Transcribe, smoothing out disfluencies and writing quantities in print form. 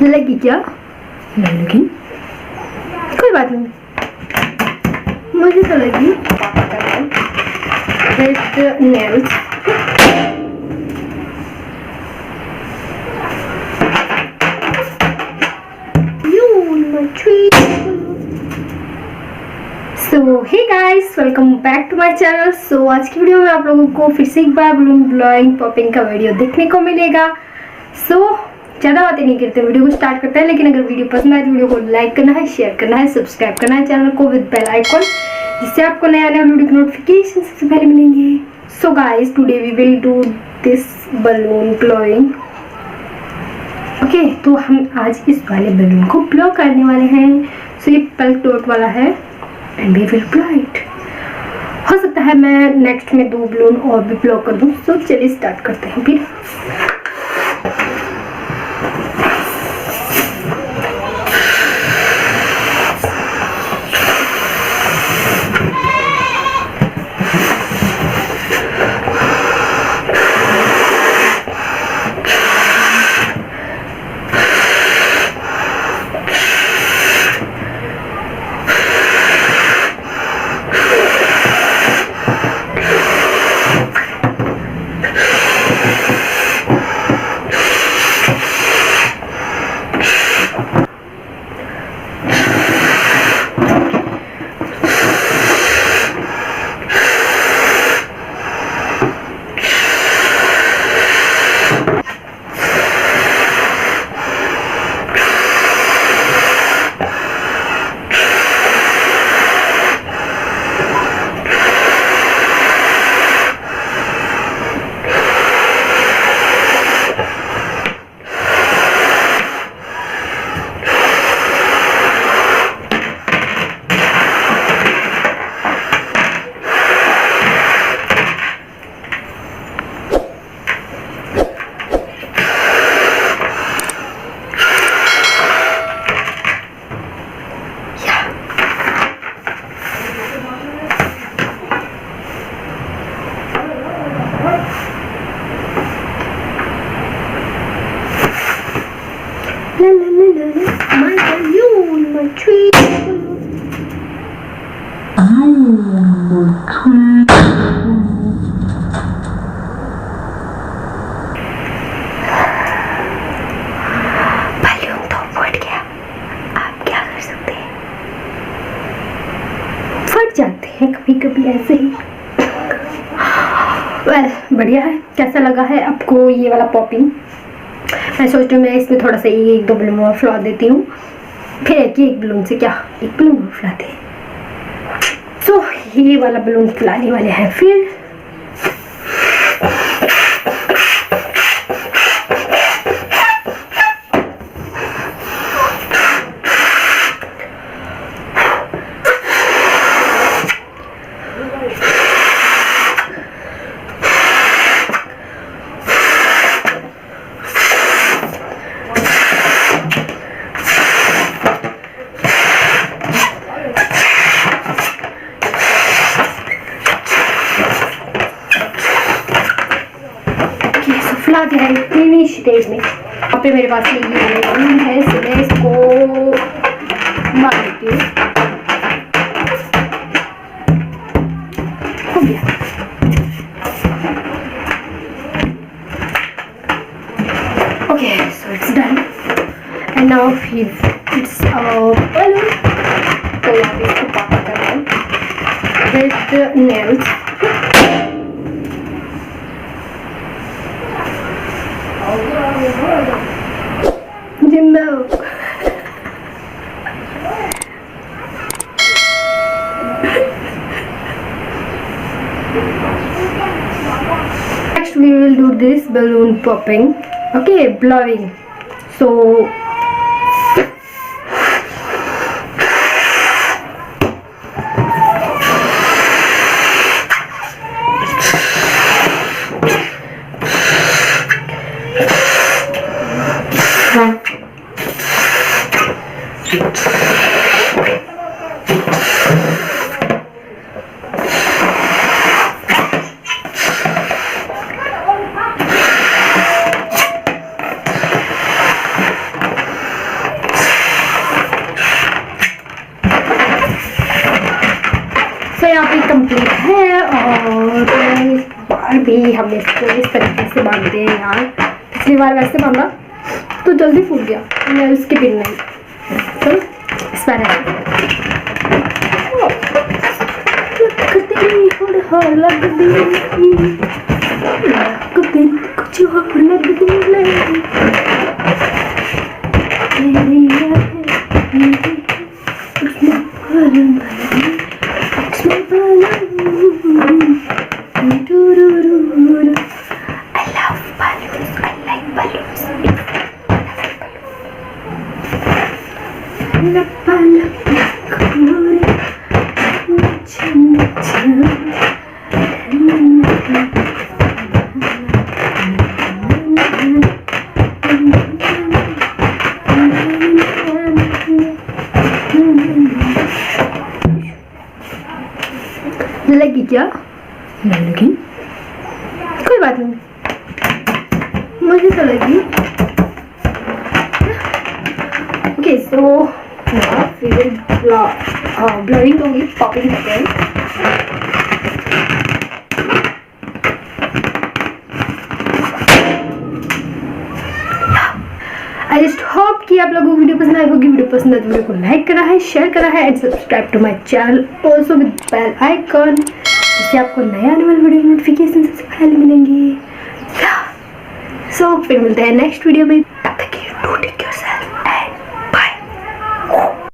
लगी क्या? नहीं लगी, कोई बात नहीं, मुझे तो लगी। पापा कर रहे हैं with nails. So hey guys, welcome back to my channel. So आज की वीडियो में आप लोगों को फिर से एक बार बलून ब्लोइंग पॉपिंग का वीडियो देखने को मिलेगा। सो ज़्यादा बातें नहीं करते, वीडियो को स्टार्ट करते हैं। लेकिन अगर वीडियो पसंद आए तो वीडियो को लाइक करना है, शेयर करना है, सब्सक्राइब करना है चैनल को विद बेल आइकॉन, जिससे आपको नया नया वीडियो की नोटिफिकेशन सबसे पहले मिलेंगे। So guys, today we will do this balloon blowing. Okay, तो हम आज इस वाले बलून को ब्लो करने वाले हैं। सो ये पल्क डॉट वाला है and we will blow it. हो सकता है मैं नेक्स्ट में 2 बलून और भी ब्लो कर दूँ। सो चलिए स्टार्ट करते हैं फिर। La la la la la, my balloon, my tree balloon. balloon तो फट गया, आप क्या कर सकते हैं, फट जाते हैं कभी कभी ऐसे ही। वेल, बढ़िया है। कैसा लगा है आपको ये वाला पॉपिंग? मैं सोच रही हूँ मैं इसमें थोड़ा सा 1-2 बलून और फुला देती हूँ, फिर एक बलून से क्या 1 बलून और फुलाते हैं। सो ये वाला बलून फुलाने वाले हैं फिर। फुला दिया है फिनिश स्टेज में। यहाँ पे मेरे पास ये बलून है, इसलिए मैं इसको मार देती हूँ। हो गया। Okay, so it's done and now it's balloon. तो यहाँ पे इसको पापा कर रहे हैं विद नेल्स। जिंदा हो। Next we will do this balloon popping. Okay, blowing. So सो यहाँ पे कंप्लीट है और बार भी हमने इसको इस तरीके से बांधते हैं यार। पिछली बार वैसे बांधा तो जल्दी फूट गया, मैं उसके पिन नहीं। चलो इस बार लगी क्या? नहीं लगी, कोई बात नहीं, मुझे तो लगी। ओके सो फिर ब्लरिंग होगी, पॉपिंग करते हैं। आई जस्ट होप कि आप लोगों को वीडियो पसंद आई होगी। वीडियो पसंद है तो वीडियो को लाइक करा है, शेयर करा है and subscribe to my channel also with bell icon, जिससे आपको नया आने वाले वीडियो नोटिफिकेशन सबसे पहले मिलेंगे। सो फिर मिलते हैं नेक्स्ट वीडियो में, तब तक के लिए टेक केयर।